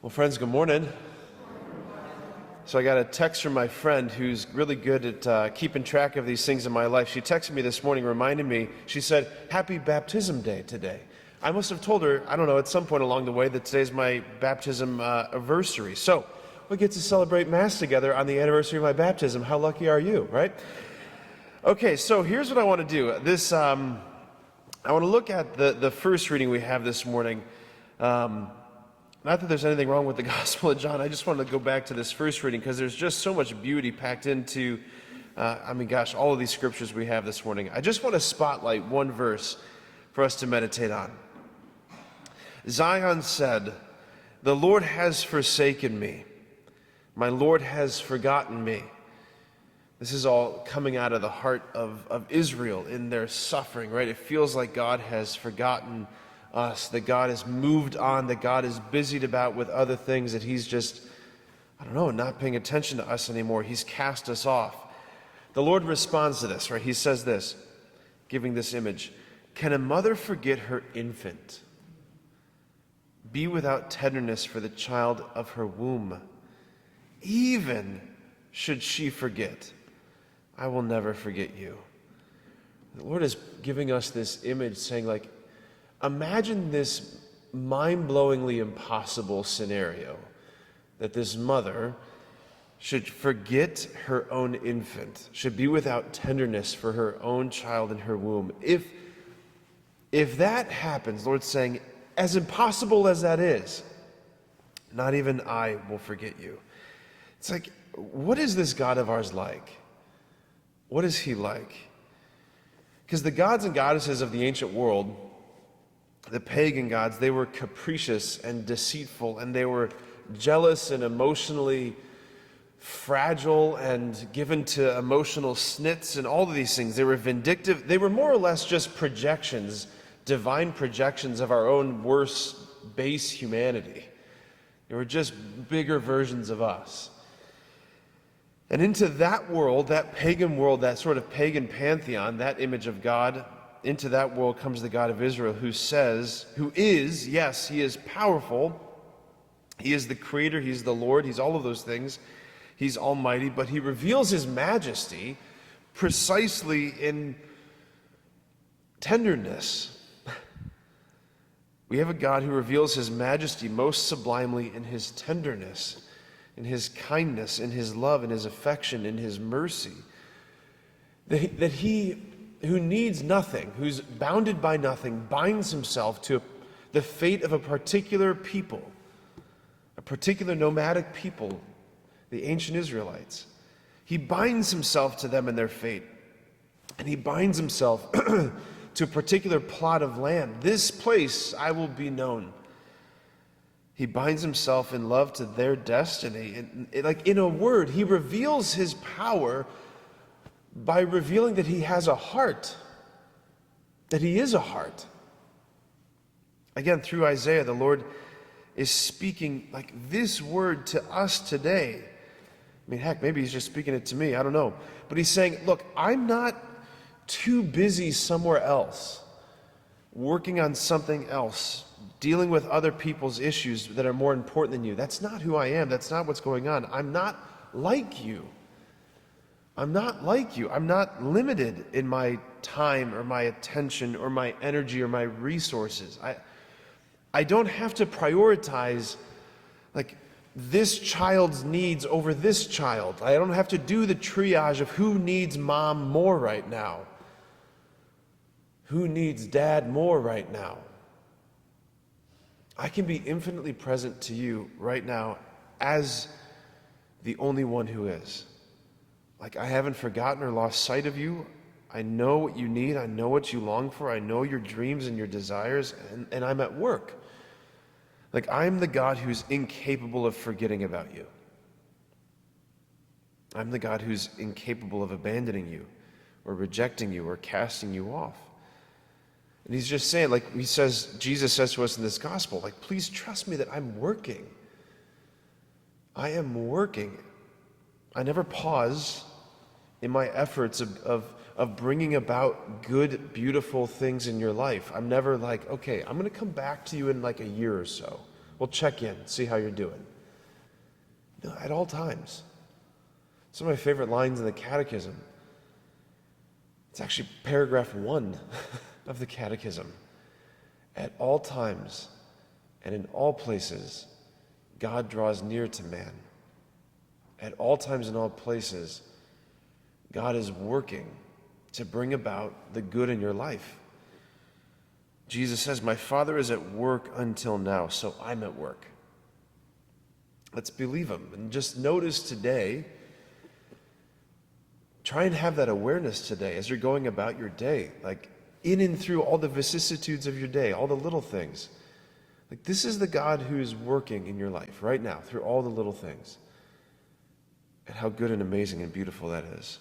Well, friends, good morning. So I got a text from my friend who's really good at keeping track of these things in my life. She texted me this morning, reminding me, she said, "Happy Baptism Day today." I must have told her, I don't know, at some point along the way that today's my baptism anniversary. So we get to celebrate Mass together on the anniversary of my baptism. How lucky are you, right? Okay, so here's what I want to do. I want to look at the first reading we have this morning. Not that there's anything wrong with the Gospel of John. I just wanted to go back to this first reading because there's just so much beauty packed into, all of these scriptures we have this morning. I just want to spotlight one verse for us to meditate on. Zion said, "The Lord has forsaken me. My Lord has forgotten me." This is all coming out of the heart of Israel in their suffering, right? It feels like God has forgotten us, that God has moved on, that God is busied about with other things, that he's just, not paying attention to us anymore. He's cast us off. The Lord responds to this, right? He says this, giving this image, "Can a mother forget her infant? Be without tenderness for the child of her womb. Even should she forget, I will never forget you." The Lord is giving us this image saying, imagine this mind-blowingly impossible scenario that this mother should forget her own infant, should be without tenderness for her own child in her womb. If that happens, Lord's saying, as impossible as that is, not even I will forget you. It's like, what is this God of ours like? What is he like? Because the gods and goddesses of the ancient world, the pagan gods, they were capricious and deceitful, and they were jealous and emotionally fragile and given to emotional snits and all of these things. They were vindictive. They were more or less just projections, divine projections of our own worst, base humanity. They were just bigger versions of us. And into that world, that pagan world, that sort of pagan pantheon, that image of God, into that world comes the God of Israel who is, yes, he is powerful. He is the creator, he's the Lord, he's all of those things. He's almighty, but he reveals his majesty precisely in tenderness. We have a God who reveals his majesty most sublimely in his tenderness, in his kindness, in his love, in his affection, in his mercy. That he who needs nothing, who's bounded by nothing, binds himself to the fate of a particular people, a particular nomadic people, the ancient Israelites. He binds himself to them and their fate, and he binds himself to a particular plot of land. This place I will be known. He binds himself in love to their destiny. In a word, he reveals his power by revealing that he has a heart, that he is a heart. Again, through Isaiah, the Lord is speaking this word to us today. Maybe he's just speaking it to me, I don't know. But he's saying, look, I'm not too busy somewhere else, working on something else, dealing with other people's issues that are more important than you. That's not who I am. That's not what's going on. I'm not like you. I'm not like you. I'm not limited in my time or my attention or my energy or my resources. I don't have to prioritize this child's needs over this child. I don't have to do the triage of who needs mom more right now, who needs dad more right now. I can be infinitely present to you right now as the only one who is. I haven't forgotten or lost sight of you. I know what you need. I know what you long for. I know your dreams and your desires, and I'm at work. I'm the God who's incapable of forgetting about you. I'm the God who's incapable of abandoning you or rejecting you or casting you off. And he's just saying, Jesus says to us in this gospel, please trust me that I'm working. I am working. I never pause in my efforts of bringing about good, beautiful things in your life. I'm never okay, I'm going to come back to you in a year or so. We'll check in, see how you're doing. No, at all times. Some of my favorite lines in the Catechism. It's actually paragraph 1 of the Catechism. At all times and in all places, God draws near to man. At all times and all places, God is working to bring about the good in your life. Jesus says, my Father is at work until now, so I'm at work. Let's believe him. And just notice today, try and have that awareness today as you're going about your day, like in and through all the vicissitudes of your day, all the little things. Like this is the God who is working in your life right now through all the little things. And how good and amazing and beautiful that is.